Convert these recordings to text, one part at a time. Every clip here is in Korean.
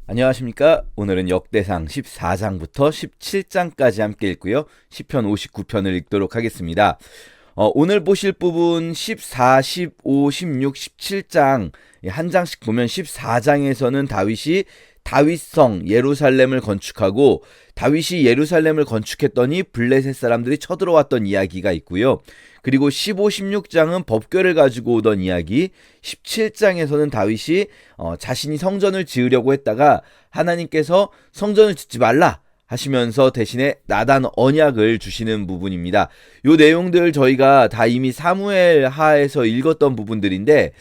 안녕하십니까. 오늘은 역대상 14장부터 17장까지 함께 읽고요. 시편 59편을 읽도록 하겠습니다. 오늘 보실 부분 14, 15, 16, 17장 한 장씩 보면 14장에서는 다윗이 다윗성 예루살렘을 건축하고 다윗이 예루살렘을 건축했더니 블레셋 사람들이 쳐들어왔던 이야기가 있고요. 그리고 15, 16장은 법궤를 가지고 오던 이야기, 17장에서는 다윗이 자신이 성전을 지으려고 했다가 하나님께서 성전을 짓지 말라 하시면서 대신에 나단 언약을 주시는 부분입니다. 요 내용들 저희가 다 이미 사무엘 하에서 읽었던 부분들인데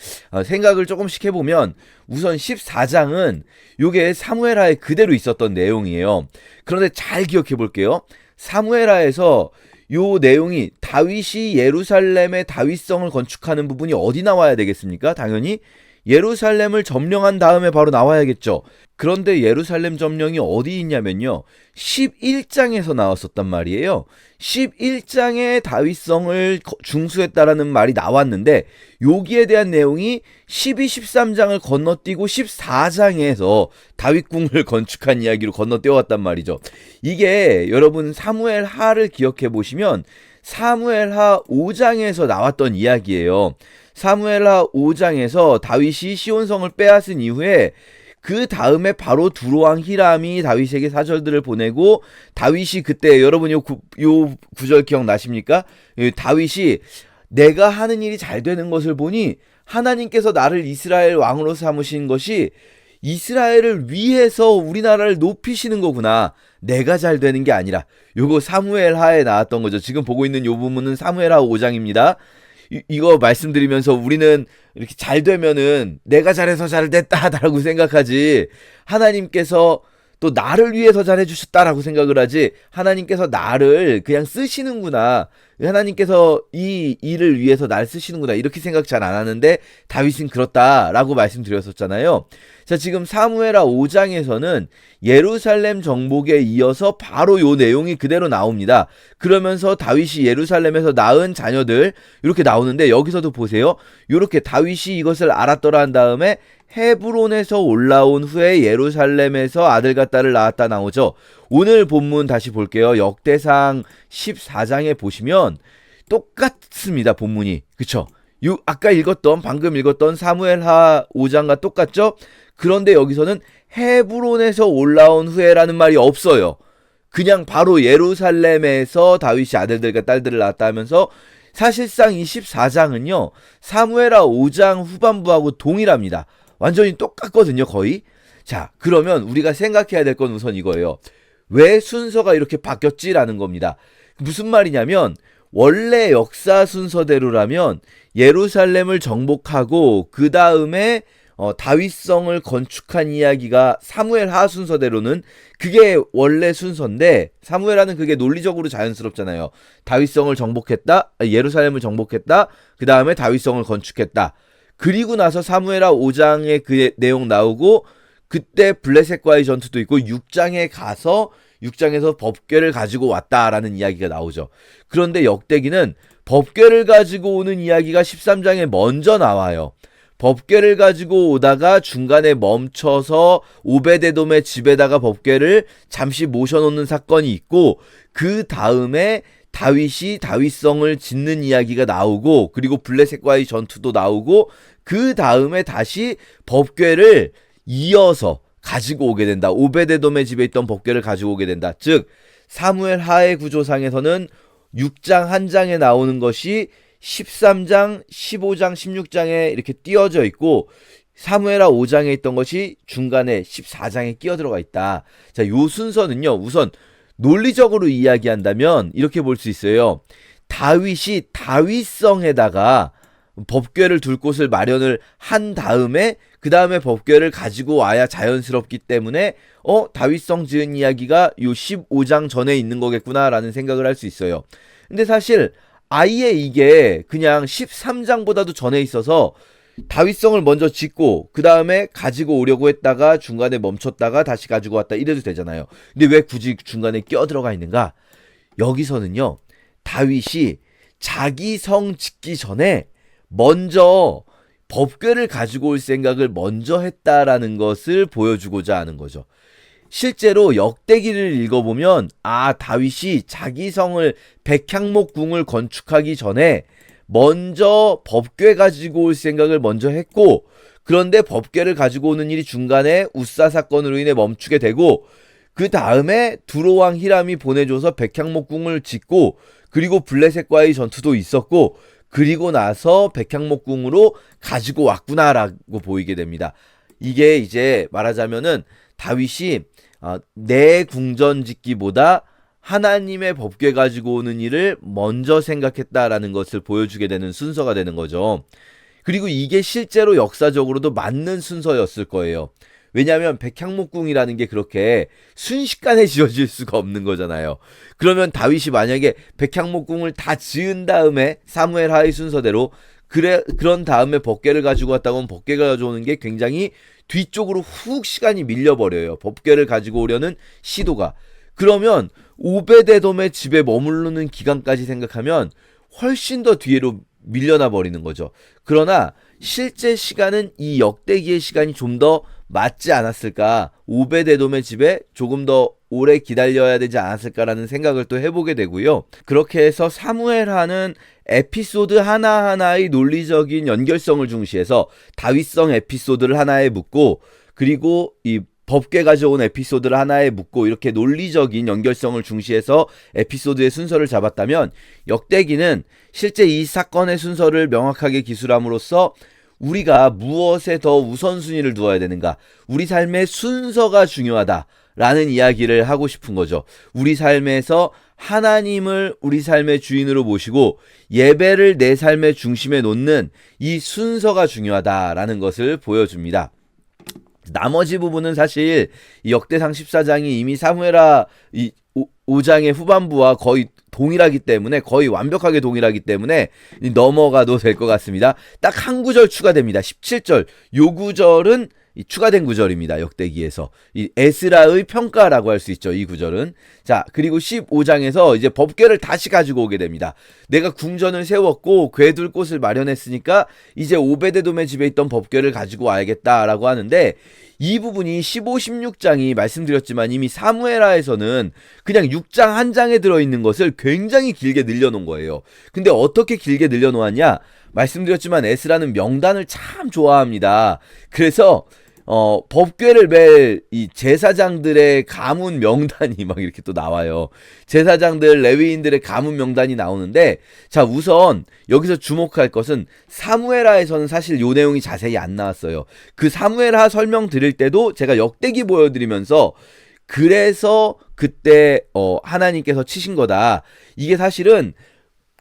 생각을 조금씩 해보면 우선 14장은 요게 사무엘 하에 그대로 있었던 내용이에요. 그런데 잘 기억해 볼게요. 사무엘 하에서 요 내용이 다윗이 예루살렘의 다윗성을 건축하는 부분이 어디 나와야 되겠습니까? 당연히 예루살렘을 점령한 다음에 바로 나와야겠죠. 그런데 예루살렘 점령이 어디 있냐면요. 11장에서 나왔었단 말이에요. 11장에 다윗성을 중수했다라는 말이 나왔는데 여기에 대한 내용이 12, 13장을 건너뛰고 14장에서 다윗궁을 건축한 이야기로 건너뛰어왔단 말이죠. 이게 여러분 사무엘 하를 기억해 보시면 사무엘하 5장에서 나왔던 이야기예요. 사무엘하 5장에서 다윗이 시온성을 빼앗은 이후에 그 다음에 바로 두로왕 히람이 다윗에게 사절들을 보내고 다윗이 그때 여러분 요 구절 기억나십니까? 다윗이 내가 하는 일이 잘 되는 것을 보니 하나님께서 나를 이스라엘 왕으로 삼으신 것이 이스라엘을 위해서 우리나라를 높이시는 거구나. 내가 잘 되는 게 아니라. 요거 사무엘하에 나왔던 거죠. 지금 보고 있는 요 부분은 사무엘하 5장입니다. 이거 말씀드리면서 우리는 이렇게 잘 되면은 내가 잘해서 잘 됐다라고 생각하지 하나님께서 또 나를 위해서 잘해주셨다라고 생각을 하지 하나님께서 나를 그냥 쓰시는구나. 하나님께서 이 일을 위해서 날 쓰시는구나. 이렇게 생각 잘 안 하는데 다윗은 그렇다라고 말씀드렸었잖아요. 자, 지금 사무엘하 5장에서는 예루살렘 정복에 이어서 바로 요 내용이 그대로 나옵니다. 그러면서 다윗이 예루살렘에서 낳은 자녀들 이렇게 나오는데 여기서도 보세요. 이렇게 다윗이 이것을 알았더라 한 다음에 헤브론에서 올라온 후에 예루살렘에서 아들과 딸을 낳았다 나오죠. 오늘 본문 다시 볼게요. 역대상 14장에 보시면 똑같습니다. 본문이. 그쵸? 아까 방금 읽었던 사무엘하 5장과 똑같죠? 그런데 여기서는 헤브론에서 올라온 후에라는 말이 없어요. 그냥 바로 예루살렘에서 다윗이 아들들과 딸들을 낳았다 하면서 사실상 이 14장은요. 사무엘하 5장 후반부하고 동일합니다. 완전히 똑같거든요. 거의. 자, 그러면 우리가 생각해야 될 건 우선 이거예요. 왜 순서가 이렇게 바뀌었지라는 겁니다. 무슨 말이냐면 원래 역사 순서대로라면 예루살렘을 정복하고 그 다음에 다윗성을 건축한 이야기가 사무엘하 순서대로는 그게 원래 순서인데 사무엘하는 그게 논리적으로 자연스럽잖아요. 다윗성을 정복했다, 예루살렘을 정복했다, 그 다음에 다윗성을 건축했다. 그리고 나서 사무엘하 5장에 그 내용 나오고 그때 블레셋과의 전투도 있고 6장에서 법궤를 가지고 왔다라는 이야기가 나오죠. 그런데 역대기는 법궤를 가지고 오는 이야기가 13장에 먼저 나와요. 법궤를 가지고 오다가 중간에 멈춰서 오베데돔의 집에다가 법궤를 잠시 모셔놓는 사건이 있고 그 다음에 다윗이 다윗성을 짓는 이야기가 나오고 그리고 블레셋과의 전투도 나오고 그 다음에 다시 법궤를 이어서 가지고 오게 된다. 오베데돔의 집에 있던 법궤를 가지고 오게 된다. 즉 사무엘 하의 구조상에서는 6장 한 장에 나오는 것이 13장, 15장, 16장에 이렇게 띄어져 있고 사무엘하 5장에 있던 것이 중간에 14장에 끼어 들어가 있다. 자, 요 순서는요. 우선 논리적으로 이야기한다면 이렇게 볼 수 있어요. 다윗이 다윗성에다가 법궤를 둘 곳을 마련을 한 다음에 그 다음에 법궤를 가지고 와야 자연스럽기 때문에 다윗성 지은 이야기가 요 15장 전에 있는 거겠구나라는 생각을 할 수 있어요. 근데 사실 아예 이게 그냥 13장보다도 전에 있어서 다윗성을 먼저 짓고 그 다음에 가지고 오려고 했다가 중간에 멈췄다가 다시 가지고 왔다 이래도 되잖아요. 근데 왜 굳이 중간에 껴들어가 있는가? 여기서는요. 다윗이 자기 성 짓기 전에 먼저 법궤를 가지고 올 생각을 먼저 했다라는 것을 보여주고자 하는 거죠. 실제로 역대기를 읽어보면 다윗이 자기 성을 백향목궁을 건축하기 전에 먼저 법궤 가지고 올 생각을 먼저 했고, 그런데 법궤를 가지고 오는 일이 중간에 우사 사건으로 인해 멈추게 되고, 그 다음에 두로왕 히람이 보내줘서 백향목궁을 짓고, 그리고 블레셋과의 전투도 있었고, 그리고 나서 백향목궁으로 가지고 왔구나라고 보이게 됩니다. 이게 이제 말하자면은 다윗이 내 궁전 짓기보다 하나님의 법궤 가지고 오는 일을 먼저 생각했다라는 것을 보여주게 되는 순서가 되는 거죠. 그리고 이게 실제로 역사적으로도 맞는 순서였을 거예요. 왜냐하면 백향목궁이라는 게 그렇게 순식간에 지어질 수가 없는 거잖아요. 그러면 다윗이 만약에 백향목궁을 다 지은 다음에 사무엘 하의 순서대로 그런 다음에 법궤를 가지고 왔다고 하면 법궤를 가져오는 게 굉장히 뒤쪽으로 훅 시간이 밀려버려요. 법궤를 가지고 오려는 시도가. 그러면 오베데돔의 집에 머무르는 기간까지 생각하면 훨씬 더 뒤로 밀려나 버리는 거죠. 그러나 실제 시간은 이 역대기의 시간이 좀 더 맞지 않았을까, 오베데돔의 집에 조금 더 오래 기다려야 되지 않았을까라는 생각을 또 해보게 되고요. 그렇게 해서 사무엘하는 에피소드 하나하나의 논리적인 연결성을 중시해서 다윗성 에피소드를 하나에 묶고, 그리고 이 법궤 가져온 에피소드를 하나에 묶고, 이렇게 논리적인 연결성을 중시해서 에피소드의 순서를 잡았다면, 역대기는 실제 이 사건의 순서를 명확하게 기술함으로써 우리가 무엇에 더 우선순위를 두어야 되는가, 우리 삶의 순서가 중요하다라는 이야기를 하고 싶은 거죠. 우리 삶에서 하나님을 우리 삶의 주인으로 모시고 예배를 내 삶의 중심에 놓는 이 순서가 중요하다라는 것을 보여줍니다. 나머지 부분은 사실 역대상 14장이 이미 사무엘하 5장의 후반부와 거의 동일하기 때문에, 거의 완벽하게 동일하기 때문에 넘어가도 될 것 같습니다. 딱 한 구절 추가됩니다. 17절. 요 구절은 추가된 구절입니다. 역대기에서. 이 에스라의 평가라고 할 수 있죠. 이 구절은. 자, 그리고 15장에서 이제 법궤를 다시 가지고 오게 됩니다. 내가 궁전을 세웠고 궤둘 곳을 마련했으니까 이제 오베데돔의 집에 있던 법궤를 가지고 와야겠다라고 하는데, 이 부분이 15, 16장이 말씀드렸지만 이미 사무엘하에서는 그냥 6장 한 장에 들어있는 것을 굉장히 길게 늘려놓은 거예요. 근데 어떻게 길게 늘려놓았냐? 말씀드렸지만 에스라는 명단을 참 좋아합니다. 그래서 법궤를 맬 이 제사장들의 가문 명단이 막 이렇게 또 나와요. 제사장들, 레위인들의 가문 명단이 나오는데, 자, 우선 여기서 주목할 것은 사무엘하에서는 사실 요 내용이 자세히 안 나왔어요. 그 사무엘하 설명 드릴 때도 제가 역대기 보여드리면서 그래서 그때 하나님께서 치신 거다. 이게 사실은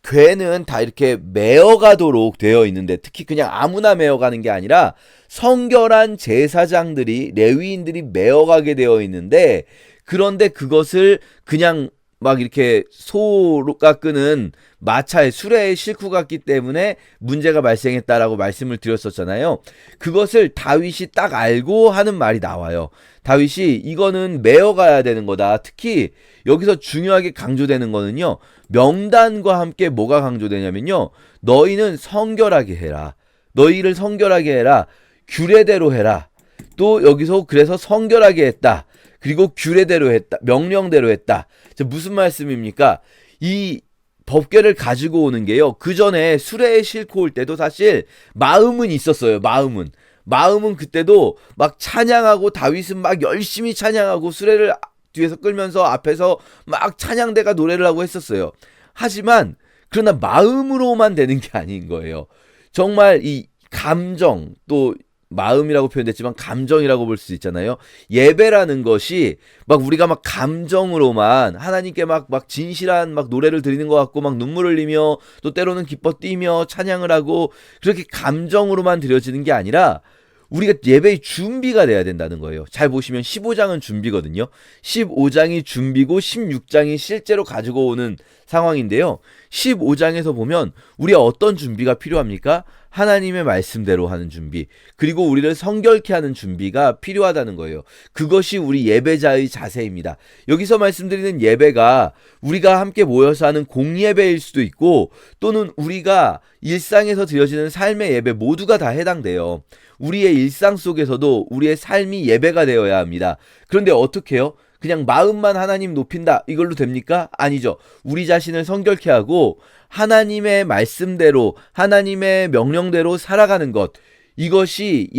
궤는 다 이렇게 메어가도록 되어 있는데, 특히 그냥 아무나 메어가는 게 아니라 성결한 제사장들이, 레위인들이 메어가게 되어 있는데, 그런데 그것을 그냥 막 이렇게 소가 끄는 마차의 수레에 싣고 갔기 때문에 문제가 발생했다라고 말씀을 드렸었잖아요. 그것을 다윗이 딱 알고 하는 말이 나와요. 다윗이 이거는 메어가야 되는 거다. 특히 여기서 중요하게 강조되는 거는요, 명단과 함께 뭐가 강조되냐면요, 너희는 성결하게 해라. 너희를 성결하게 해라. 규례대로 해라. 또 여기서 그래서 성결하게 했다. 그리고 규례대로 했다. 명령대로 했다. 무슨 말씀입니까? 이 법궤를 가지고 오는 게요, 그 전에 수레에 싣고 올 때도 사실 마음은 있었어요. 마음은 그때도 막 찬양하고, 다윗은 막 열심히 찬양하고 수레를 뒤에서 끌면서 앞에서 막 찬양대가 노래를 하고 했었어요. 하지만 그러나 마음으로만 되는 게 아닌 거예요. 정말 이 감정, 또 마음이라고 표현됐지만 감정이라고 볼 수 있잖아요. 예배라는 것이 막 우리가 막 감정으로만 하나님께 막 진실한 막 노래를 드리는 것 같고 막 눈물 흘리며 또 때로는 기뻐 뛰며 찬양을 하고 그렇게 감정으로만 드려지는 게 아니라 우리가 예배의 준비가 돼야 된다는 거예요. 잘 보시면 15장은 준비거든요. 15장이 준비고 16장이 실제로 가지고 오는 상황인데요. 15장에서 보면 우리가 어떤 준비가 필요합니까? 하나님의 말씀대로 하는 준비, 그리고 우리를 성결케 하는 준비가 필요하다는 거예요. 그것이 우리 예배자의 자세입니다. 여기서 말씀드리는 예배가 우리가 함께 모여서 하는 공예배일 수도 있고, 또는 우리가 일상에서 드려지는 삶의 예배 모두가 다 해당돼요. 우리의 일상 속에서도 우리의 삶이 예배가 되어야 합니다. 그런데 어떻게 해요? 그냥 마음만 하나님 높인다, 이걸로 됩니까? 아니죠. 우리 자신을 성결케 하고 하나님의 말씀대로, 하나님의 명령대로 살아가는 것, 이것이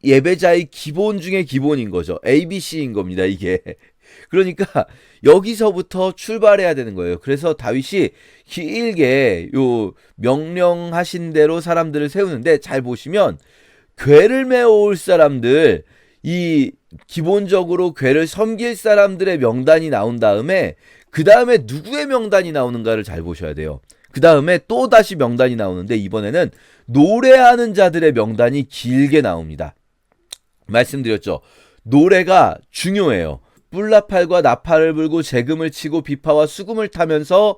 예배자의 기본 중에 기본인 거죠. ABC인 겁니다, 이게. 그러니까 여기서부터 출발해야 되는 거예요. 그래서 다윗이 길게 요 명령하신 대로 사람들을 세우는데, 잘 보시면 궤를 메어올 사람들, 이 기본적으로 궤를 섬길 사람들의 명단이 나온 다음에 그 다음에 누구의 명단이 나오는가를 잘 보셔야 돼요. 그 다음에 또 다시 명단이 나오는데, 이번에는 노래하는 자들의 명단이 길게 나옵니다. 말씀드렸죠. 노래가 중요해요. 뿔나팔과 나팔을 불고 재금을 치고 비파와 수금을 타면서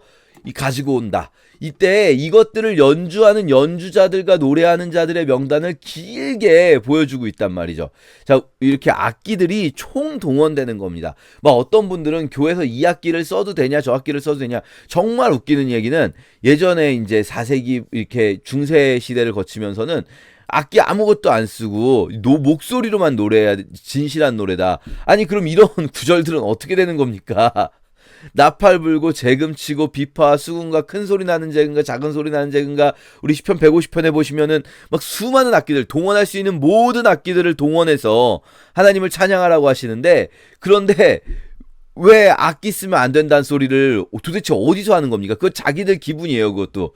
가지고 온다. 이때 이것들을 연주하는 연주자들과 노래하는 자들의 명단을 길게 보여주고 있단 말이죠. 자, 이렇게 악기들이 총동원되는 겁니다. 막 어떤 분들은 교회에서 이 악기를 써도 되냐, 저 악기를 써도 되냐. 정말 웃기는 얘기는, 예전에 이제 4세기 이렇게 중세 시대를 거치면서는 악기 아무것도 안 쓰고 목소리로만 노래해야 진실한 노래다. 아니, 그럼 이런 구절들은 어떻게 되는 겁니까? 나팔 불고 재금 치고 비파 수금과 큰 소리 나는 재금과 작은 소리 나는 재금과, 우리 시편 150편에 보시면은 막 수많은 악기들, 동원할 수 있는 모든 악기들을 동원해서 하나님을 찬양하라고 하시는데, 그런데 왜 악기 쓰면 안 된다는 소리를 도대체 어디서 하는 겁니까? 그거 자기들 기분이에요. 그것도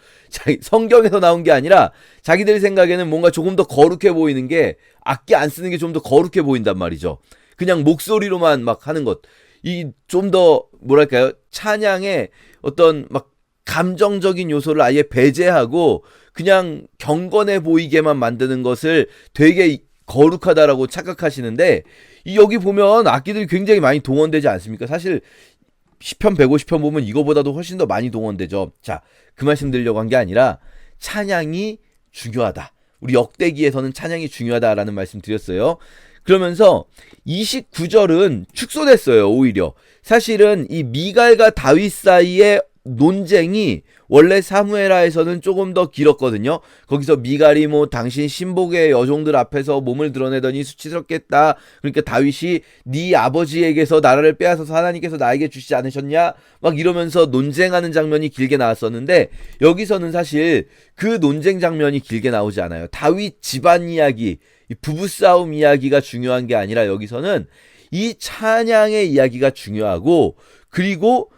성경에서 나온 게 아니라 자기들 생각에는 뭔가 조금 더 거룩해 보이는 게, 악기 안 쓰는 게 좀 더 거룩해 보인단 말이죠. 그냥 목소리로만 막 하는 것, 이 좀 더 뭐랄까요, 찬양의 어떤 막 감정적인 요소를 아예 배제하고 그냥 경건해 보이게만 만드는 것을 되게 거룩하다라고 착각하시는데, 여기 보면 악기들이 굉장히 많이 동원되지 않습니까? 사실 시편 150편 보면 이거보다도 훨씬 더 많이 동원되죠. 자, 그 말씀 드리려고 한 게 아니라 찬양이 중요하다, 우리 역대기에서는 찬양이 중요하다라는 말씀 드렸어요. 그러면서 29절은 축소됐어요. 오히려 사실은 이 미갈과 다윗 사이의 논쟁이 원래 사무엘하에서는 조금 더 길었거든요. 거기서 미갈이 뭐 당신 신복의 여종들 앞에서 몸을 드러내더니 수치스럽겠다, 그러니까 다윗이 네 아버지에게서 나라를 빼앗아서 하나님께서 나에게 주시지 않으셨냐, 막 이러면서 논쟁하는 장면이 길게 나왔었는데, 여기서는 사실 그 논쟁 장면이 길게 나오지 않아요. 다윗 집안 이야기, 이 부부싸움 이야기가 중요한 게 아니라, 여기서는 이 찬양의 이야기가 중요하고, 그리고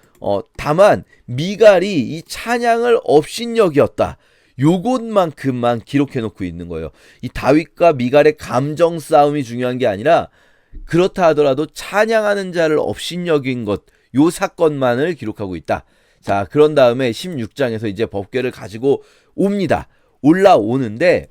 다만 미갈이 이 찬양을 업신여겼다, 요것만큼만 기록해 놓고 있는 거예요. 이 다윗과 미갈의 감정 싸움이 중요한 게 아니라, 그렇다 하더라도 찬양하는 자를 업신여긴 것, 요 사건만을 기록하고 있다. 자, 그런 다음에 16장에서 이제 법궤를 가지고 옵니다. 올라오는데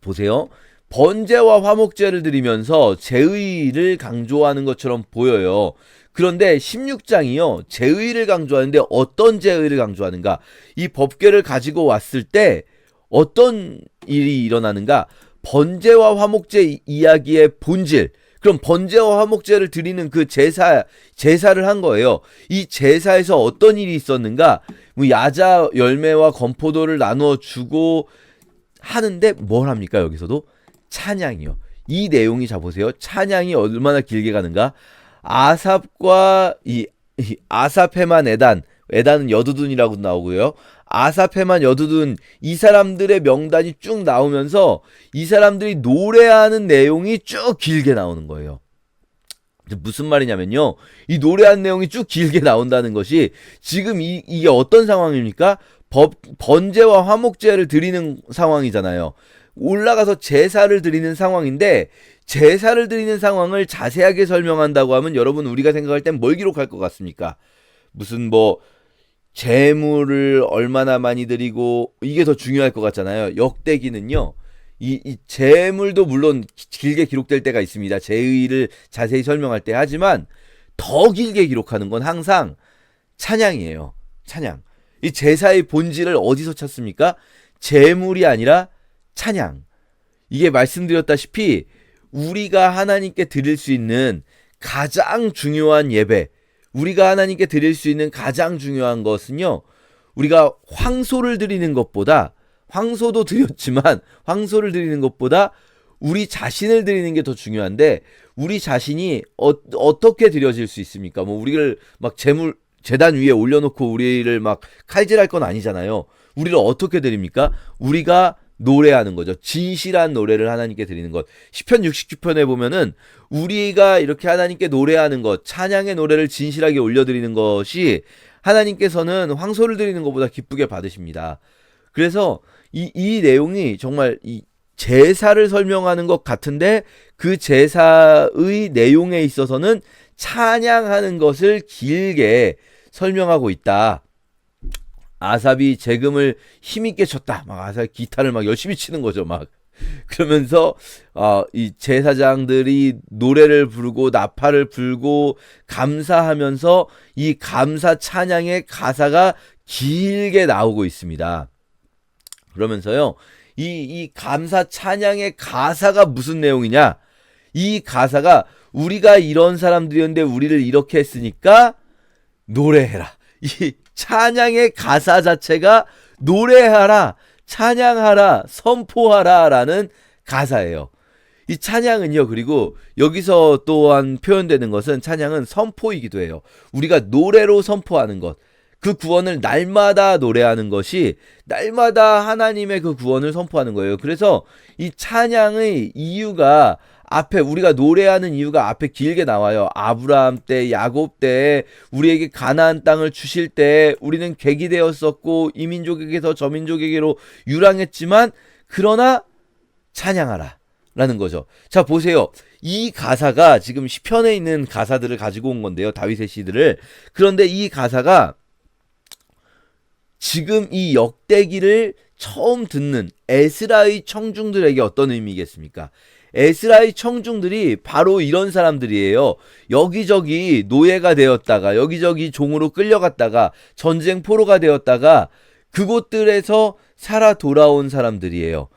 보세요. 번제와 화목제를 드리면서 제의를 강조하는 것처럼 보여요. 그런데 16장이요, 제의를 강조하는데 어떤 제의를 강조하는가? 이 법궤를 가지고 왔을 때 어떤 일이 일어나는가? 번제와 화목제 이야기의 본질. 그럼 번제와 화목제를 드리는 그 제사를 한 거예요. 이 제사에서 어떤 일이 있었는가? 뭐 야자 열매와 건포도를 나누어 주고 하는데 뭘 합니까? 여기서도 찬양이요. 이 내용이, 자 보세요. 찬양이 얼마나 길게 가는가? 아삽과 이 아삽, 헤만, 에단은 여두둔이라고 나오고요. 아삽, 헤만, 여두둔, 이 사람들의 명단이 쭉 나오면서 이 사람들이 노래하는 내용이 쭉 길게 나오는 거예요. 무슨 말이냐면요, 이 노래하는 내용이 쭉 길게 나온다는 것이 지금 이게 어떤 상황입니까? 번제와 화목제를 드리는 상황이잖아요. 올라가서 제사를 드리는 상황인데, 제사를 드리는 상황을 자세하게 설명한다고 하면 여러분, 우리가 생각할 땐 뭘 기록할 것 같습니까? 무슨 뭐 재물을 얼마나 많이 드리고, 이게 더 중요할 것 같잖아요. 역대기는요, 이 재물도 물론 길게 기록될 때가 있습니다. 제의를 자세히 설명할 때. 하지만 더 길게 기록하는 건 항상 찬양이에요. 찬양. 이 제사의 본질을 어디서 찾습니까? 재물이 아니라 찬양. 이게 말씀드렸다시피 우리가 하나님께 드릴 수 있는 가장 중요한 예배, 우리가 하나님께 드릴 수 있는 가장 중요한 것은요, 우리가 황소를 드리는 것보다, 황소도 드렸지만 황소를 드리는 것보다 우리 자신을 드리는 게 더 중요한데, 우리 자신이 어떻게 드려질 수 있습니까? 뭐 우리를 막 재단 위에 올려놓고 우리를 막 칼질할 건 아니잖아요. 우리를 어떻게 드립니까? 우리가 노래하는 거죠. 진실한 노래를 하나님께 드리는 것. 시편 69편에 보면은 우리가 이렇게 하나님께 노래하는 것, 찬양의 노래를 진실하게 올려드리는 것이 하나님께서는 황소를 드리는 것보다 기쁘게 받으십니다. 그래서 이 내용이 정말 이 제사를 설명하는 것 같은데, 그 제사의 내용에 있어서는 찬양하는 것을 길게 설명하고 있다. 아삽이 재금을 힘있게 쳤다. 막 아삽이 기타를 막 열심히 치는 거죠. 막 그러면서 이 제사장들이 노래를 부르고 나팔을 불고 감사하면서 이 감사 찬양의 가사가 길게 나오고 있습니다. 그러면서요, 이 감사 찬양의 가사가 무슨 내용이냐? 이 가사가 우리가 이런 사람들이었는데 우리를 이렇게 했으니까 노래해라. 이 찬양의 가사 자체가 노래하라, 찬양하라, 선포하라 라는 가사예요. 이 찬양은요, 그리고 여기서 또한 표현되는 것은, 찬양은 선포이기도 해요. 우리가 노래로 선포하는 것, 그 구원을 날마다 노래하는 것이 날마다 하나님의 그 구원을 선포하는 거예요. 그래서 이 찬양의 이유가, 앞에 우리가 노래하는 이유가 앞에 길게 나와요. 아브라함 때, 야곱 때, 우리에게 가나안 땅을 주실 때 우리는 객이 되었었고 이 민족에게서 저 민족에게로 유랑했지만 그러나 찬양하라 라는 거죠. 자, 보세요. 이 가사가 지금 시편에 있는 가사들을 가지고 온 건데요, 다윗의 시들을. 그런데 이 가사가 지금 이 역대기를 처음 듣는 에스라의 청중들에게 어떤 의미겠습니까? 에스라의 청중들이 바로 이런 사람들이에요. 여기저기 노예가 되었다가, 여기저기 종으로 끌려갔다가, 전쟁 포로가 되었다가 그곳들에서 살아 돌아온 사람들이에요.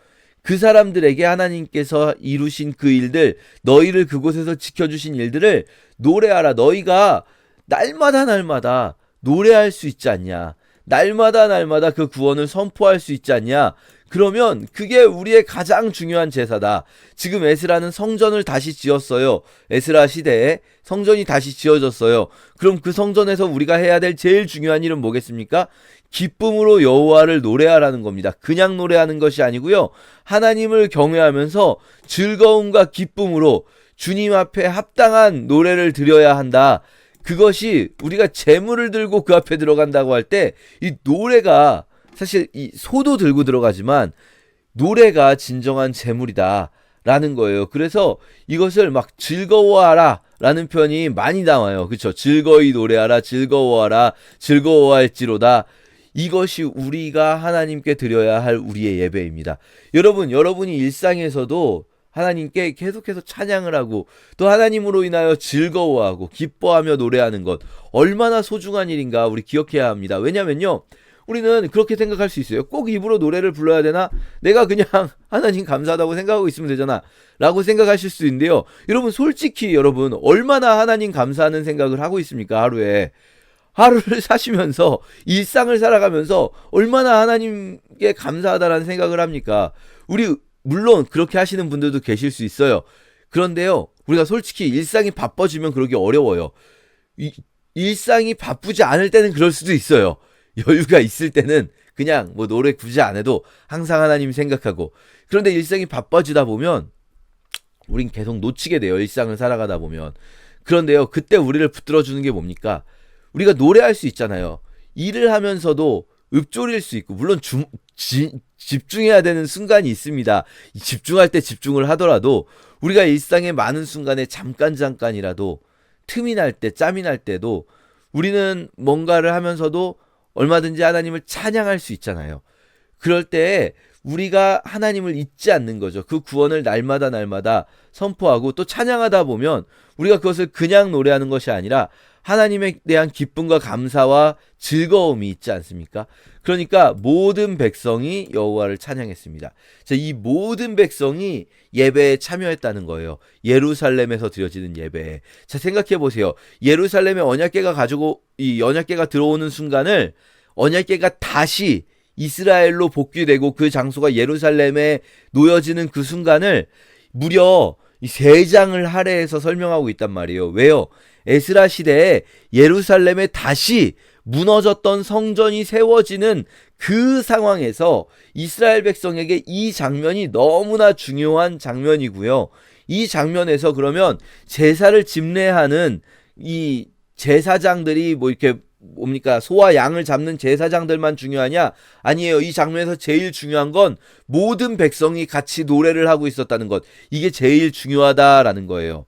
그 사람들에게 하나님께서 이루신 그 일들, 너희를 그곳에서 지켜주신 일들을 노래하라. 너희가 날마다 노래할 수 있지 않냐? 날마다 그 구원을 선포할 수 있지 않냐? 그러면 그게 우리의 가장 중요한 제사다. 지금 에스라는 성전을 다시 지었어요. 에스라 시대에 성전이 다시 지어졌어요. 그럼 그 성전에서 우리가 해야 될 제일 중요한 일은 뭐겠습니까? 기쁨으로 여호와를 노래하라는 겁니다. 그냥 노래하는 것이 아니고요, 하나님을 경외하면서 즐거움과 기쁨으로 주님 앞에 합당한 노래를 드려야 한다. 그것이, 우리가 제물을 들고 그 앞에 들어간다고 할 때 이 노래가, 사실 이 소도 들고 들어가지만 노래가 진정한 제물이다 라는 거예요. 그래서 이것을 막 즐거워하라 라는 표현이 많이 나와요. 그렇죠? 즐거이 노래하라, 즐거워하라, 즐거워할지로다. 이것이 우리가 하나님께 드려야 할 우리의 예배입니다. 여러분이 일상에서도 하나님께 계속해서 찬양을 하고 또 하나님으로 인하여 즐거워하고 기뻐하며 노래하는 것, 얼마나 소중한 일인가 우리 기억해야 합니다. 왜냐면요, 우리는 그렇게 생각할 수 있어요. 꼭 입으로 노래를 불러야 되나? 내가 그냥 하나님 감사하다고 생각하고 있으면 되잖아 라고 생각하실 수 있는데요, 여러분 솔직히 여러분 얼마나 하나님 감사하는 생각을 하고 있습니까? 하루를 사시면서, 일상을 살아가면서 얼마나 하나님께 감사하다라는 생각을 합니까? 우리 물론 그렇게 하시는 분들도 계실 수 있어요. 그런데요, 우리가 솔직히 일상이 바빠지면 그러기 어려워요. 일상이 바쁘지 않을 때는 그럴 수도 있어요. 여유가 있을 때는 그냥 뭐 노래 굳이 안 해도 항상 하나님 생각하고. 그런데 일상이 바빠지다 보면 우린 계속 놓치게 돼요, 일상을 살아가다 보면. 그런데요, 그때 우리를 붙들어주는 게 뭡니까? 우리가 노래할 수 있잖아요. 일을 하면서도 읊조릴 수 있고, 물론 집중해야 되는 순간이 있습니다. 집중할 때 집중을 하더라도 우리가 일상의 많은 순간에 잠깐이라도 틈이 날 때, 짬이 날 때도 우리는 뭔가를 하면서도 얼마든지 하나님을 찬양할 수 있잖아요. 그럴 때 우리가 하나님을 잊지 않는 거죠. 그 구원을 날마다 선포하고 또 찬양하다 보면 우리가 그것을 그냥 노래하는 것이 아니라 하나님에 대한 기쁨과 감사와 즐거움이 있지 않습니까? 그러니까 모든 백성이 여호와를 찬양했습니다. 자, 이 모든 백성이 예배에 참여했다는 거예요. 예루살렘에서 드려지는 예배에. 자, 생각해 보세요. 예루살렘에 이 언약궤가 들어오는 순간을 언약궤가 다시 이스라엘로 복귀되고 그 장소가 예루살렘에 놓여지는 그 순간을 무려 이 3장을 할애해서 설명하고 있단 말이에요. 왜요? 에스라 시대에 예루살렘에 다시 무너졌던 성전이 세워지는 그 상황에서 이스라엘 백성에게 이 장면이 너무나 중요한 장면이고요. 이 장면에서 그러면 제사를 집례하는 이 제사장들이 뭐 이렇게 뭡니까? 소와 양을 잡는 제사장들만 중요하냐? 아니에요. 이 장면에서 제일 중요한 건 모든 백성이 같이 노래를 하고 있었다는 것. 이게 제일 중요하다라는 거예요.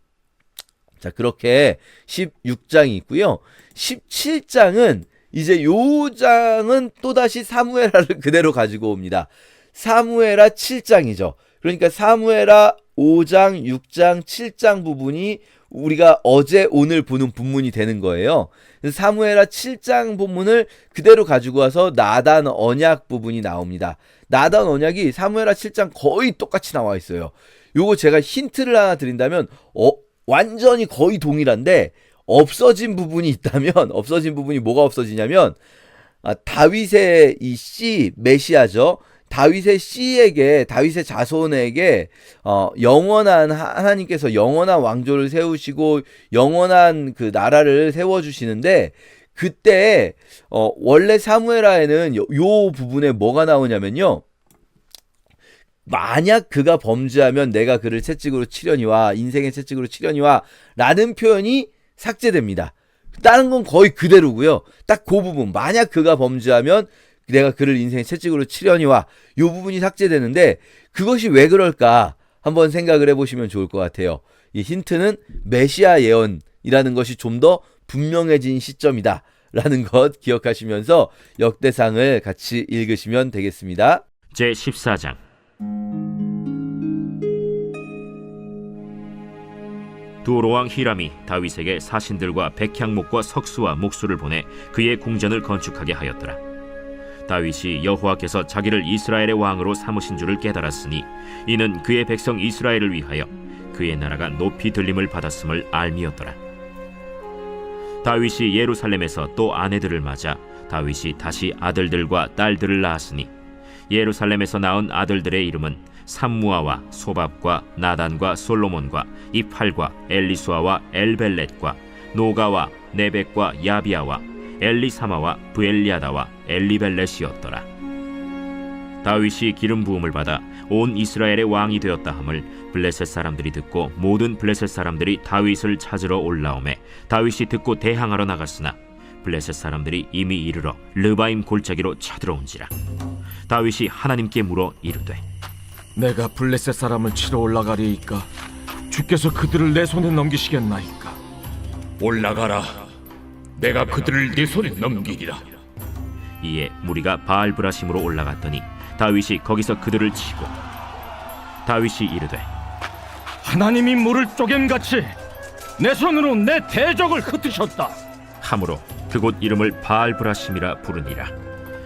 자, 그렇게 16장이 있고요. 17장은 이제 요 장은 또다시 사무엘하를 그대로 가지고 옵니다. 사무엘하 7장이죠. 그러니까 사무엘하 5장, 6장, 7장 부분이 우리가 어제 오늘 보는 본문이 되는 거예요. 사무엘하 7장 본문을 그대로 가지고 와서 나단 언약 부분이 나옵니다. 나단 언약이 사무엘하 7장 거의 똑같이 나와 있어요. 요거 제가 힌트를 하나 드린다면 완전히 거의 동일한데 없어진 부분이 있다면 없어진 부분이 뭐가 없어지냐면 다윗의 이 씨 메시아죠. 다윗의 씨에게 다윗의 자손에게 영원한 하나님께서 영원한 왕조를 세우시고 영원한 그 나라를 세워 주시는데 그때 원래 사무엘하에는 요 부분에 뭐가 나오냐면요. 만약 그가 범죄하면 내가 그를 채찍으로 치려니와 인생의 채찍으로 치려니와 라는 표현이 삭제됩니다. 다른 건 거의 그대로고요. 딱 그 부분 만약 그가 범죄하면 내가 그를 인생의 채찍으로 치려니와 요 부분이 삭제되는데 그것이 왜 그럴까 한번 생각을 해보시면 좋을 것 같아요. 이 힌트는 메시아 예언이라는 것이 좀 더 분명해진 시점이다 라는 것 기억하시면서 역대상을 같이 읽으시면 되겠습니다. 제14장 두로왕 히람이 다윗에게 사신들과 백향목과 석수와 목수를 보내 그의 궁전을 건축하게 하였더라. 다윗이 여호와께서 자기를 이스라엘의 왕으로 삼으신 줄을 깨달았으니 이는 그의 백성 이스라엘을 위하여 그의 나라가 높이 들림을 받았음을 알미었더라. 다윗이 예루살렘에서 또 아내들을 맞아 다윗이 다시 아들들과 딸들을 낳았으니 예루살렘에서 낳은 아들들의 이름은 삼무아와 소밥과 나단과 솔로몬과 이팔과 엘리수아와 엘벨렛과 노가와 네벡과 야비아와 엘리사마와 부엘리아다와 엘리벨렛이었더라. 다윗이 기름 부음을 받아 온 이스라엘의 왕이 되었다 함을 블레셋 사람들이 듣고 모든 블레셋 사람들이 다윗을 찾으러 올라오매 다윗이 듣고 대항하러 나갔으나 블레셋 사람들이 이미 이르러 르바임 골짜기로 쳐들어온지라. 다윗이 하나님께 물어 이르되 내가 블레셋 사람을 치러 올라가리이까 주께서 그들을 내 손에 넘기시겠나이까. 올라가라. 내가 그들을 네 손에 넘기리라. 이에 무리가 바알브라심으로 올라갔더니 다윗이 거기서 그들을 치고 다윗이 이르되 하나님이 물을 쪼개같이 내 손으로 내 대적을 흩으셨다 함으로 그곳 이름을 바알브라심이라 부르니라.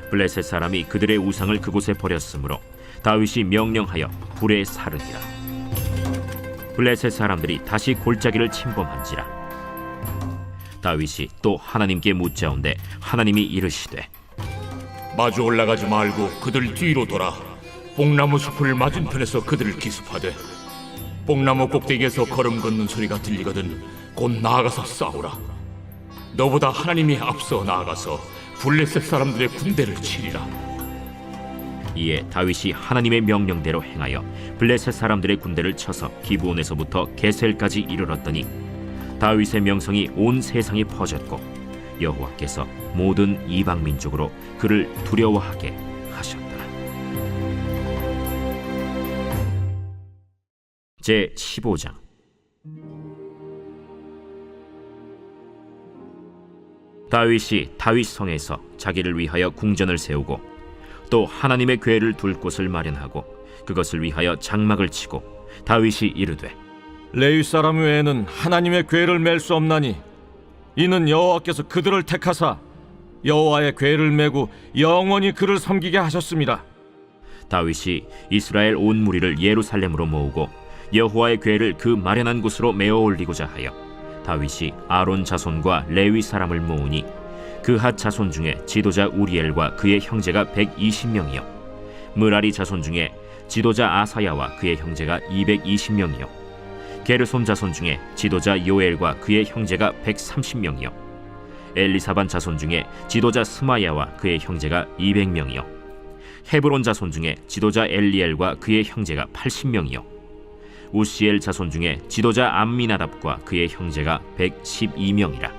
블레셋 사람이 그들의 우상을 그곳에 버렸으므로 다윗이 명령하여 불에 사르니라. 블레셋 사람들이 다시 골짜기를 침범한지라. 다윗이 또 하나님께 묻자온데 하나님이 이르시되 마주 올라가지 말고 그들 뒤로 돌아 뽕나무 숲을 맞은편에서 그들을 기습하되 뽕나무 꼭대기에서 걸음 걷는 소리가 들리거든 곧 나아가서 싸우라. 너보다 하나님이 앞서 나아가서 블레셋 사람들의 군대를 치리라. 이에 다윗이 하나님의 명령대로 행하여 블레셋 사람들의 군대를 쳐서 기브온에서부터 게셀까지 이르렀더니 다윗의 명성이 온 세상에 퍼졌고 여호와께서 모든 이방 민족으로 그를 두려워하게 하셨더라. 제15장 다윗이 다윗성에서 자기를 위하여 궁전을 세우고 또 하나님의 궤를 둘 곳을 마련하고 그것을 위하여 장막을 치고 다윗이 이르되 레위 사람 외에는 하나님의 궤를 맬 수 없나니 이는 여호와께서 그들을 택하사 여호와의 궤를 메고 영원히 그를 섬기게 하셨습니다. 다윗이 이스라엘 온 무리를 예루살렘으로 모으고 여호와의 궤를 그 마련한 곳으로 메어 올리고자 하여 다윗이 아론 자손과 레위 사람을 모으니 그핫 자손 중에 지도자 우리엘과 그의 형제가 120명이요 므라리 자손 중에 지도자 아사야와 그의 형제가 220명이요 게르솜 자손 중에 지도자 요엘과 그의 형제가 130명이요 엘리사반 자손 중에 지도자 스마야와 그의 형제가 200명이요 헤브론 자손 중에 지도자 엘리엘과 그의 형제가 80명이요 우시엘 자손 중에 지도자 암미나답과 그의 형제가 112명이라.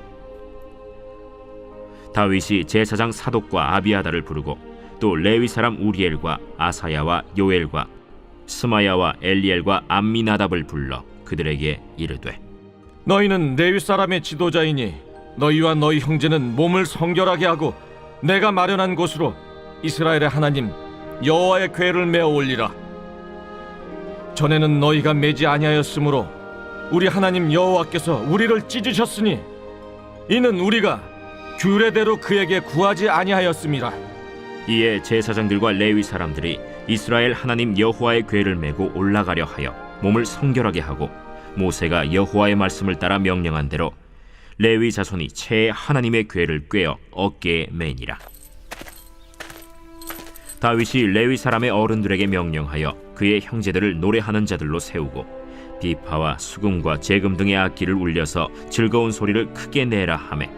다윗이 제사장 사독과 아비아다를 부르고 또 레위 사람 우리엘과 아사야와 요엘과 스마야와 엘리엘과 암미나답을 불러 그들에게 이르되 너희는 레위 사람의 지도자이니 너희와 너희 형제는 몸을 성결하게 하고 내가 마련한 곳으로 이스라엘의 하나님 여호와의 궤를 메어 올리라. 전에는 너희가 매지 아니하였으므로 우리 하나님 여호와께서 우리를 찢으셨으니 이는 우리가 규례대로 그에게 구하지 아니하였습니다. 이에 제사장들과 레위 사람들이 이스라엘 하나님 여호와의 궤를 메고 올라가려 하여 몸을 성결하게 하고 모세가 여호와의 말씀을 따라 명령한 대로 레위 자손이 채 하나님의 궤를 꿰어 어깨에 매니라. 다윗이 레위 사람의 어른들에게 명령하여 그의 형제들을 노래하는 자들로 세우고 비파와 수금과 제금 등의 악기를 울려서 즐거운 소리를 크게 내라 하매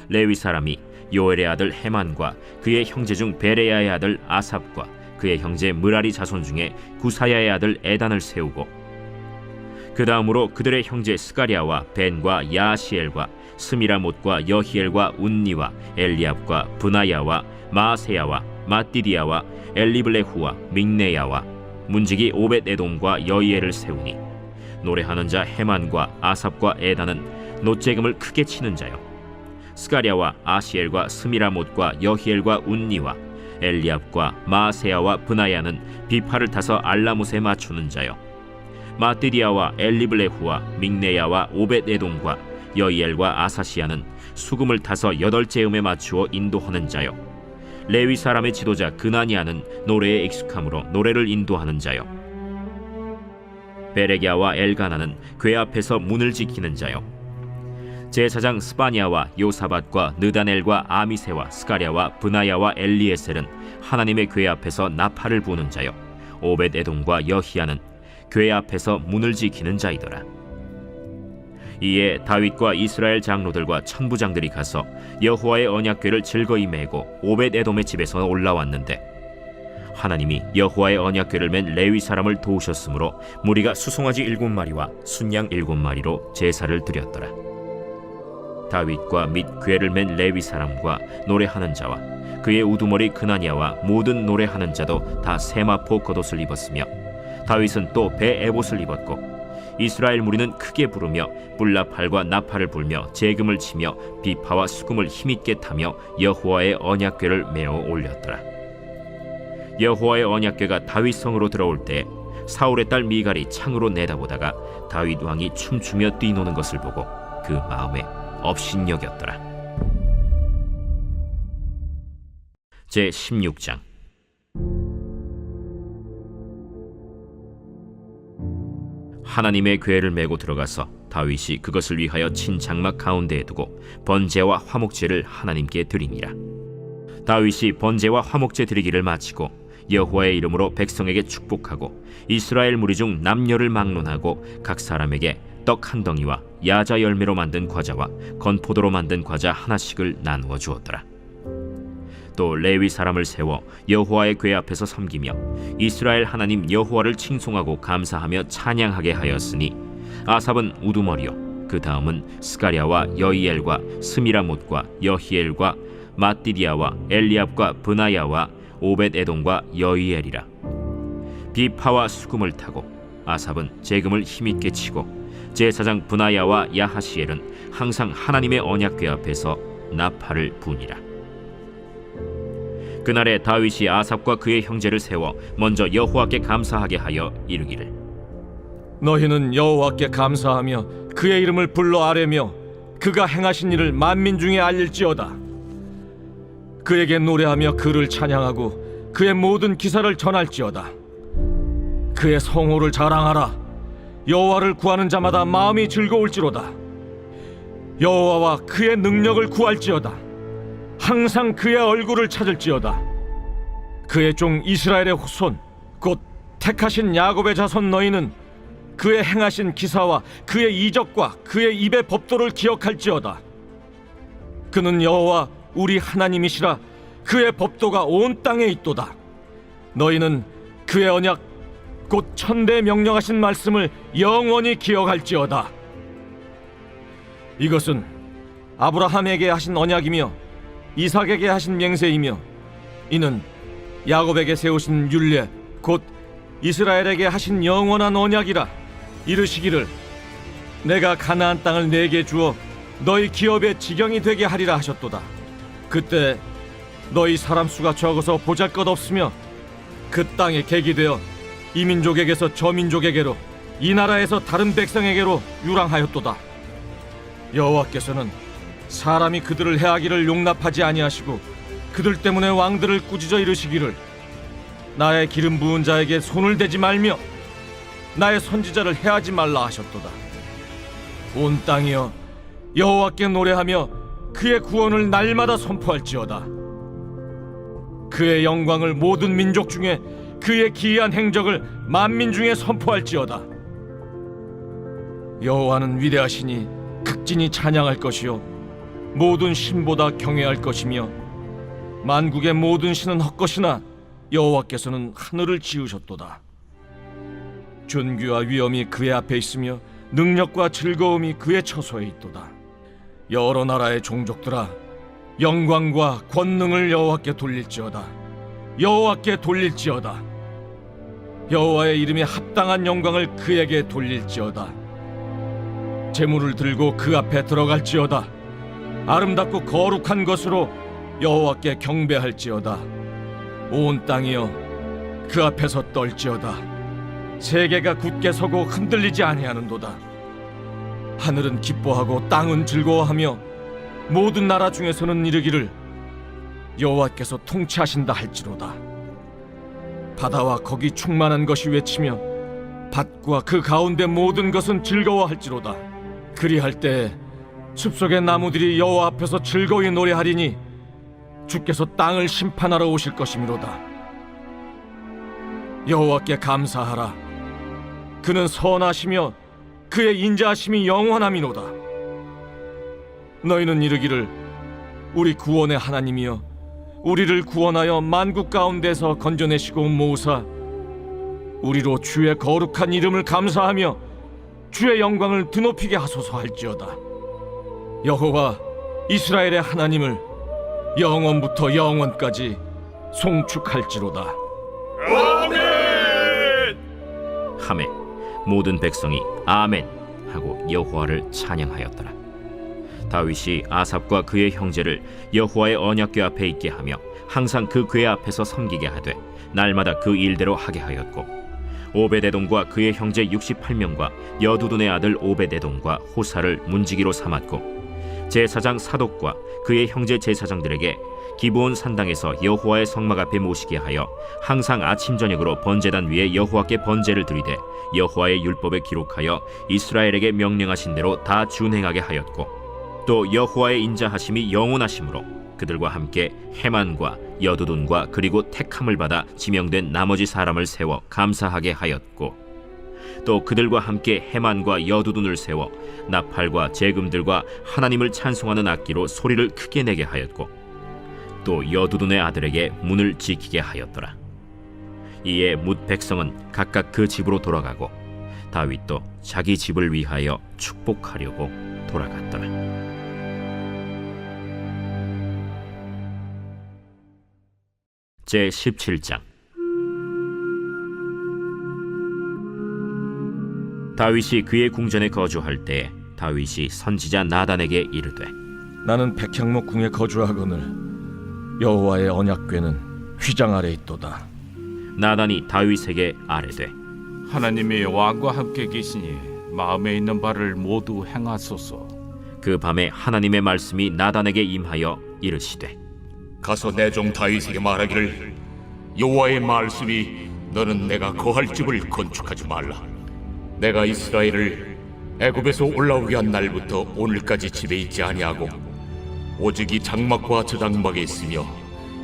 레위 사람이 요엘의 아들 헤만과 그의 형제 중 베레야의 아들 아삽과 그의 형제 므라리 자손 중에 구사야의 아들 에단을 세우고 그 다음으로 그들의 형제 스가랴와 벤과 야시엘과 스미라못과 여히엘과 운니와 엘리압과 브나야와 마세야와 마띠디야와 엘리블레후와 믹네야와 문지기 오벳에돔과 여이엘을 세우니 노래하는 자 헤만과 아삽과 에단은 놋재금을 크게 치는 자요 스가랴와 아시엘과 스미라못과 여히엘과 운니와 엘리압과 마세야와 브나야는 비파를 타서 알라못에 맞추는 자요 마띠디야와 엘리블레후와 믹네야와 오벳에돔과 여이엘과 아사시야는 수금을 타서 8재음에 맞추어 인도하는 자요 레위 사람의 지도자 그나니아는 노래에 익숙함으로 노래를 인도하는 자요 베레갸와 엘가나는 궤 앞에서 문을 지키는 자요 제사장 스바냐와 요사밧과 느다넬과 아미세와 스가랴와 브나야와 엘리에셀은 하나님의 궤 앞에서 나팔을 부는 자요 오벳에돔과 여히야는 궤 앞에서 문을 지키는 자이더라. 이에 다윗과 이스라엘 장로들과 천부장들이 가서 여호와의 언약궤를 즐거이 메고 오벳에돔의 집에서 올라왔는데 하나님이 여호와의 언약궤를 맨 레위 사람을 도우셨으므로 무리가 수송아지 7마리와 순양 7마리로 제사를 드렸더라. 다윗과 및 궤를 맨 레위 사람과 노래하는 자와 그의 우두머리 그나니아와 모든 노래하는 자도 다 세마포 겉옷을 입었으며 다윗은 또 배 에봇을 입었고 이스라엘 무리는 크게 부르며 뿔나팔과 나팔을 불며 재금을 치며 비파와 수금을 힘있게 타며 여호와의 언약궤를 메어 올렸더라. 여호와의 언약궤가 다윗 성으로 들어올 때 사울의 딸 미갈이 창으로 내다보다가 다윗 왕이 춤추며 뛰노는 것을 보고 그 마음에 업신여겼더라. 제 16장. 하나님의 궤를 메고 들어가서 다윗이 그것을 위하여 친 장막 가운데에 두고 번제와 화목제를 하나님께 드리니라. 다윗이 번제와 화목제 드리기를 마치고 여호와의 이름으로 백성에게 축복하고 이스라엘 무리 중 남녀를 막론하고 각 사람에게 떡 한 덩이와 야자 열매로 만든 과자와 건포도로 만든 과자 하나씩을 나누어 주었더라. 또 레위 사람을 세워 여호와의 궤 앞에서 섬기며 이스라엘 하나님 여호와를 칭송하고 감사하며 찬양하게 하였으니 아삽은 우두머리요 그 다음은 스가랴와 여이엘과 스미라못과 여히엘과 마띠디야와 엘리압과 브나야와 오벳에돔과 여이엘이라. 비파와 수금을 타고 아삽은 재금을 힘있게 치고 제사장 브나야와 야하시엘은 항상 하나님의 언약궤 앞에서 나팔을 부니라. 그날에 다윗이 아삽과 그의 형제를 세워 먼저 여호와께 감사하게 하여 이르기를 너희는 여호와께 감사하며 그의 이름을 불러 아뢰며 그가 행하신 일을 만민 중에 알릴지어다. 그에게 노래하며 그를 찬양하고 그의 모든 기사를 전할지어다. 그의 성호를 자랑하라. 여호와를 구하는 자마다 마음이 즐거울지로다. 여호와와 그의 능력을 구할지어다. 항상 그의 얼굴을 찾을지어다. 그의 종 이스라엘의 후손 곧 택하신 야곱의 자손 너희는 그의 행하신 기사와 그의 이적과 그의 입의 법도를 기억할지어다. 그는 여호와 우리 하나님이시라. 그의 법도가 온 땅에 있도다. 너희는 그의 언약 곧 천대 명령하신 말씀을 영원히 기억할지어다. 이것은 아브라함에게 하신 언약이며 이삭에게 하신 맹세이며 이는 야곱에게 세우신 율례 곧 이스라엘에게 하신 영원한 언약이라. 이르시기를 내가 가나안 땅을 내게 주어 너희 기업의 지경이 되게 하리라 하셨도다. 그때 너희 사람 수가 적어서 보잘것없으며 그 땅에 객이 되어 이 민족에게서 저 민족에게로 이 나라에서 다른 백성에게로 유랑하였도다. 여호와께서는 사람이 그들을 해하기를 용납하지 아니하시고 그들 때문에 왕들을 꾸짖어 이르시기를 나의 기름 부은 자에게 손을 대지 말며 나의 선지자를 해하지 말라 하셨도다. 온 땅이여 여호와께 노래하며 그의 구원을 날마다 선포할지어다. 그의 영광을 모든 민족 중에 그의 기이한 행적을 만민 중에 선포할지어다. 여호와는 위대하시니 극진히 찬양할 것이요 모든 신보다 경외할 것이며 만국의 모든 신은 헛것이나 여호와께서는 하늘을 지으셨도다. 존귀와 위엄이 그의 앞에 있으며 능력과 즐거움이 그의 처소에 있도다. 여러 나라의 종족들아 영광과 권능을 여호와께 돌릴지어다. 여호와께 돌릴지어다. 여호와의 이름에 합당한 영광을 그에게 돌릴지어다. 제물을 들고 그 앞에 들어갈지어다. 아름답고 거룩한 것으로 여호와께 경배할지어다. 온 땅이여 그 앞에서 떨지어다. 세계가 굳게 서고 흔들리지 아니하는도다. 하늘은 기뻐하고 땅은 즐거워하며 모든 나라 중에서는 이르기를 여호와께서 통치하신다 할지로다. 바다와 거기 충만한 것이 외치며 밭과 그 가운데 모든 것은 즐거워할지로다. 그리할 때 숲속의 나무들이 여호와 앞에서 즐거이 노래하리니 주께서 땅을 심판하러 오실 것이미로다. 여호와께 감사하라. 그는 선하시며 그의 인자하심이 영원함이로다. 너희는 이르기를 우리 구원의 하나님이여 우리를 구원하여 만국 가운데서 건져내시고 모으사 우리로 주의 거룩한 이름을 감사하며 주의 영광을 드높이게 하소서 할지어다. 여호와 이스라엘의 하나님을 영원부터 영원까지 송축할지로다. 하매 모든 백성이 아멘 하고 여호와를 찬양하였더라. 다윗이 아삽과 그의 형제를 여호와의 언약궤 앞에 있게 하며 항상 그 궤 앞에서 섬기게 하되 날마다 그 일대로 하게 하였고 오베데돔과 그의 형제 68명과 여두둔의 아들 오베데돔과 호사를 문지기로 삼았고 제사장 사독과 그의 형제 제사장들에게 기브온 산당에서 여호와의 성막 앞에 모시게 하여 항상 아침 저녁으로 번제단 위에 여호와께 번제를 드리되 여호와의 율법에 기록하여 이스라엘에게 명령하신 대로 다 준행하게 하였고 또 여호와의 인자하심이 영원하심으로 그들과 함께 헤만과 여두둔과 그리고 택함을 받아 지명된 나머지 사람을 세워 감사하게 하였고 또 그들과 함께 헤만과 여두둔을 세워 나팔과 제금들과 하나님을 찬송하는 악기로 소리를 크게 내게 하였고 또 여두둔의 아들에게 문을 지키게 하였더라. 이에 뭇 백성은 각각 그 집으로 돌아가고 다윗도 자기 집을 위하여 축복하려고 돌아갔더라. 제 17장. 다윗이 그의 궁전에 거주할 때 다윗이 선지자 나단에게 이르되 나는 백향목 궁에 거주하거늘 여호와의 언약궤는 휘장 아래 있도다. 나단이 다윗에게 아뢰되 하나님이 왕과 함께 계시니 마음에 있는 바를 모두 행하소서. 그 밤에 하나님의 말씀이 나단에게 임하여 이르시되 가서 내 종 다윗에게 말하기를 여호와의 말씀이 너는 내가 거할 집을 건축하지 말라. 내가 이스라엘을 애굽에서 올라오게 한 날부터 오늘까지 집에 있지 아니하고 오직 이 장막과 저 장막에 있으며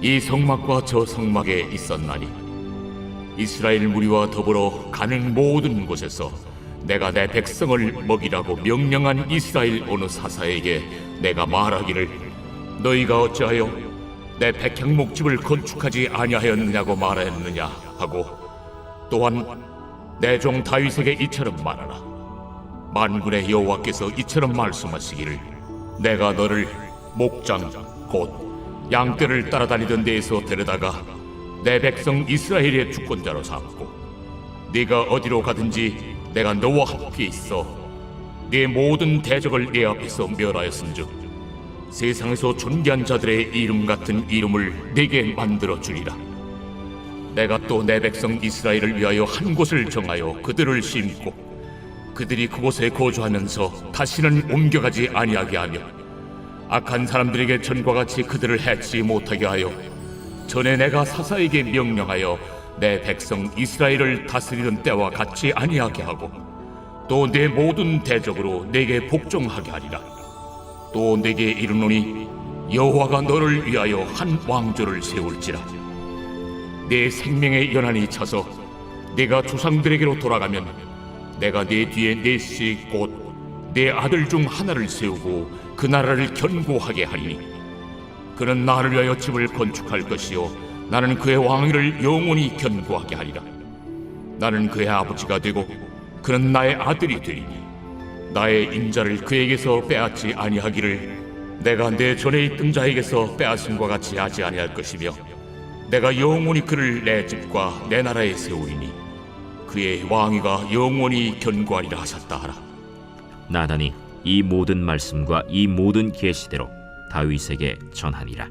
이 성막과 저 성막에 있었나니 이스라엘 무리와 더불어 가는 모든 곳에서 내가 내 백성을 먹이라고 명령한 이스라엘 어느 사사에게 내가 말하기를 너희가 어찌하여 내 백향목집을 건축하지 아니하였느냐고 말하였느냐 하고 또한 내 종 다윗에게 이처럼 말하라. 만군의 여호와께서 이처럼 말씀하시기를 내가 너를 목장 곧 양떼를 따라다니던 데에서 데려다가 내 백성 이스라엘의 주권자로 삼고 네가 어디로 가든지 내가 너와 함께 있어 네 모든 대적을 내 앞에서 멸하였은즉 세상에서 존귀한 자들의 이름 같은 이름을 네게 만들어 주리라. 내가 또 내 백성 이스라엘을 위하여 한 곳을 정하여 그들을 심고 그들이 그곳에 거주하면서 다시는 옮겨가지 아니하게 하며 악한 사람들에게 전과 같이 그들을 해치지 못하게 하여 전에 내가 사사에게 명령하여 내 백성 이스라엘을 다스리던 때와 같이 아니하게 하고 또 내 모든 대적으로 내게 복종하게 하리라. 또 내게 이르노니 여호와가 너를 위하여 한 왕조를 세울지라. 내 생명의 연한이 차서 네가 조상들에게로 돌아가면 내가 네 뒤에 넷씩 곧 내 아들 중 하나를 세우고 그 나라를 견고하게 하리니 그는 나를 위하여 집을 건축할 것이요 나는 그의 왕위를 영원히 견고하게 하리라. 나는 그의 아버지가 되고 그는 나의 아들이 되리니 나의 인자를 그에게서 빼앗지 아니하기를 내가 내 전에 있던 자에게서 빼앗음과 같이 하지 아니할 것이며 내가 영원히 그를 내 집과 내 나라에 세우리니 그의 왕위가 영원히 견고하리라 하셨다 하라. 나단이 이 모든 말씀과 이 모든 계시대로 다윗에게 전하니라.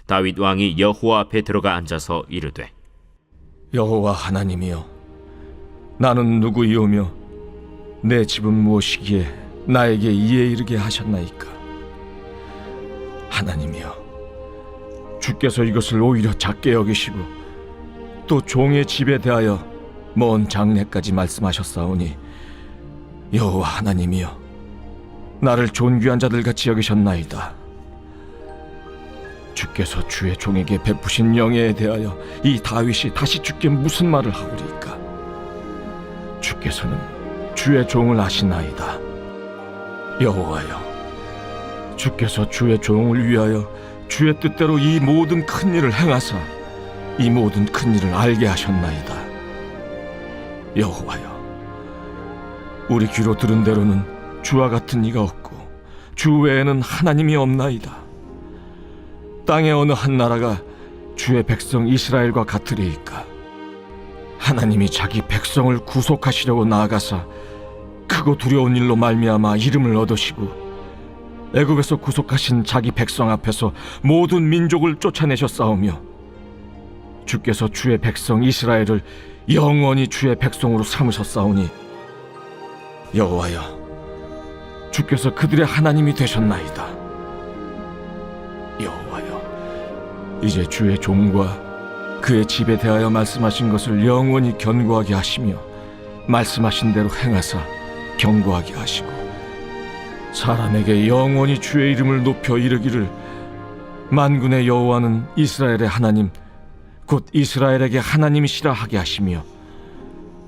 다윗 왕이 여호와 앞에 들어가 앉아서 이르되 여호와 하나님이여, 나는 누구이오며 내 집은 무엇이기에 나에게 이에 이르게 하셨나이까? 하나님이여, 주께서 이것을 오히려 작게 여기시고 또 종의 집에 대하여 먼 장래까지 말씀하셨사오니 여호와 하나님이여, 나를 존귀한 자들같이 여기셨나이다. 주께서 주의 종에게 베푸신 영예에 대하여 이 다윗이 다시 주께 무슨 말을 하오리까? 주께서는 주의 종을 아시나이다. 여호와여, 주께서 주의 종을 위하여 주의 뜻대로 이 모든 큰 일을 행하사 이 모든 큰 일을 알게 하셨나이다. 여호와여, 우리 귀로 들은 대로는 주와 같은 이가 없고 주 외에는 하나님이 없나이다. 땅의 어느 한 나라가 주의 백성 이스라엘과 같으리이까? 하나님이 자기 백성을 구속하시려고 나아가사 크고 두려운 일로 말미암아 이름을 얻으시고 애굽에서 구속하신 자기 백성 앞에서 모든 민족을 쫓아내셨사오며 주께서 주의 백성 이스라엘을 영원히 주의 백성으로 삼으셨사오니 여호와여, 주께서 그들의 하나님이 되셨나이다. 여호와여, 이제 주의 종과 그의 집에 대하여 말씀하신 것을 영원히 견고하게 하시며 말씀하신 대로 행하사 견고하게 하시고 사람에게 영원히 주의 이름을 높여 이르기를 만군의 여호와는 이스라엘의 하나님 곧 이스라엘에게 하나님이시라 하게 하시며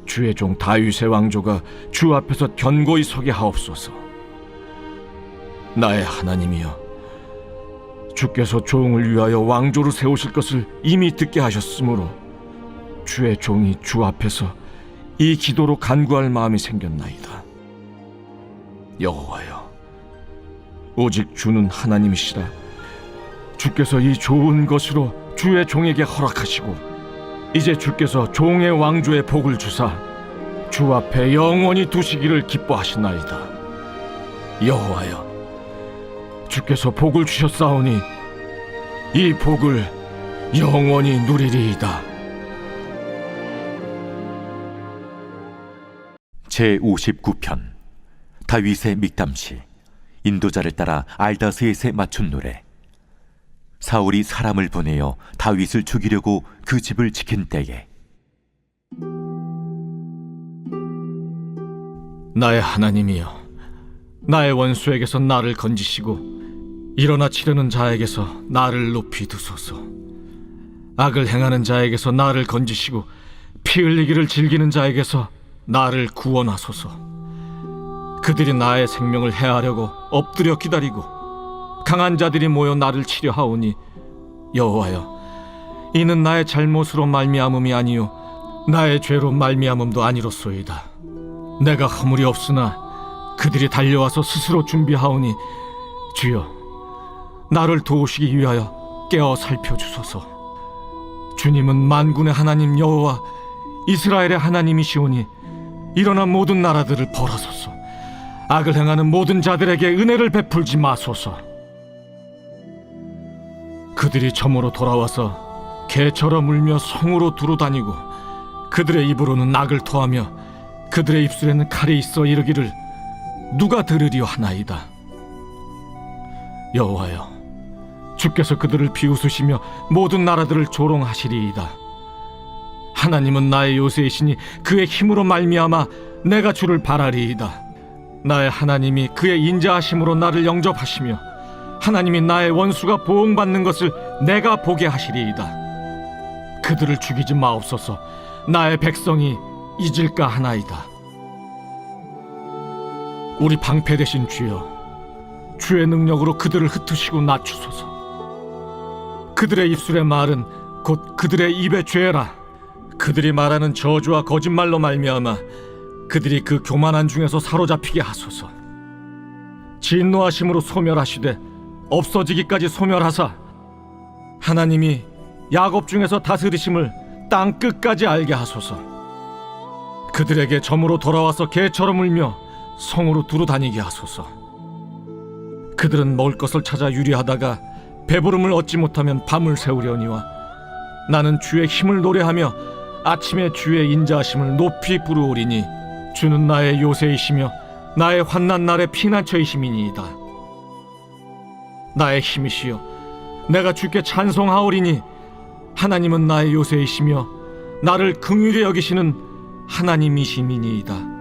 주의 종 다윗의 왕조가 주 앞에서 견고히 서게 하옵소서. 나의 하나님이여, 주께서 종을 위하여 왕조를 세우실 것을 이미 듣게 하셨으므로 주의 종이 주 앞에서 이 기도로 간구할 마음이 생겼나이다. 여호와여, 오직 주는 하나님이시라. 주께서 이 좋은 것으로 주의 종에게 허락하시고 이제 주께서 종의 왕조의 복을 주사 주 앞에 영원히 두시기를 기뻐하시나이다. 여호와여, 주께서 복을 주셨사오니 이 복을 영원히 누리리이다. 제59편 다윗의 믹담시 인도자를 따라 알다스에세 맞춘 노래. 사울이 사람을 보내어 다윗을 죽이려고 그 집을 지킨 때에 나의 하나님이여, 나의 원수에게서 나를 건지시고 일어나 치려는 자에게서 나를 높이 두소서. 악을 행하는 자에게서 나를 건지시고 피 흘리기를 즐기는 자에게서 나를 구원하소서. 그들이 나의 생명을 해하려고 엎드려 기다리고 강한 자들이 모여 나를 치려 하오니, 여호와여, 이는 나의 잘못으로 말미암음이 아니요 나의 죄로 말미암음도 아니로소이다. 내가 허물이 없으나 그들이 달려와서 스스로 준비하오니, 주여, 나를 도우시기 위하여 깨어 살펴주소서. 주님은 만군의 하나님 여호와 이스라엘의 하나님이시오니 일어나 모든 나라들을 벌하소서. 악을 행하는 모든 자들에게 은혜를 베풀지 마소서. 그들이 점으로 돌아와서 개처럼 울며 성으로 두루다니고 그들의 입으로는 악을 토하며 그들의 입술에는 칼이 있어 이르기를 누가 들으리요 하나이다. 여호와여, 주께서 그들을 비웃으시며 모든 나라들을 조롱하시리이다. 하나님은 나의 요새이시니 그의 힘으로 말미암아 내가 주를 바라리이다. 나의 하나님이 그의 인자하심으로 나를 영접하시며 하나님이 나의 원수가 보응받는 것을 내가 보게 하시리이다. 그들을 죽이지 마옵소서. 나의 백성이 잊을까 하나이다. 우리 방패 되신 주여, 주의 능력으로 그들을 흩으시고 낮추소서. 그들의 입술의 말은 곧 그들의 입의 죄라. 그들이 말하는 저주와 거짓말로 말미암아 그들이 그 교만한 중에서 사로잡히게 하소서. 진노하심으로 소멸하시되 없어지기까지 소멸하사 하나님이 야곱 중에서 다스리심을 땅 끝까지 알게 하소서. 그들에게 점으로 돌아와서 개처럼 울며 성으로 두루다니게 하소서. 그들은 먹을 것을 찾아 유리하다가 배부름을 얻지 못하면 밤을 새우려니와 나는 주의 힘을 노래하며 아침에 주의 인자하심을 높이 부르오리니 주는 나의 요새이시며 나의 환난 날의 피난처이심이니이다. 나의 힘이시여, 내가 주께 찬송하오리니 하나님은 나의 요새이시며 나를 긍휼히 여기시는 하나님이심이니이다.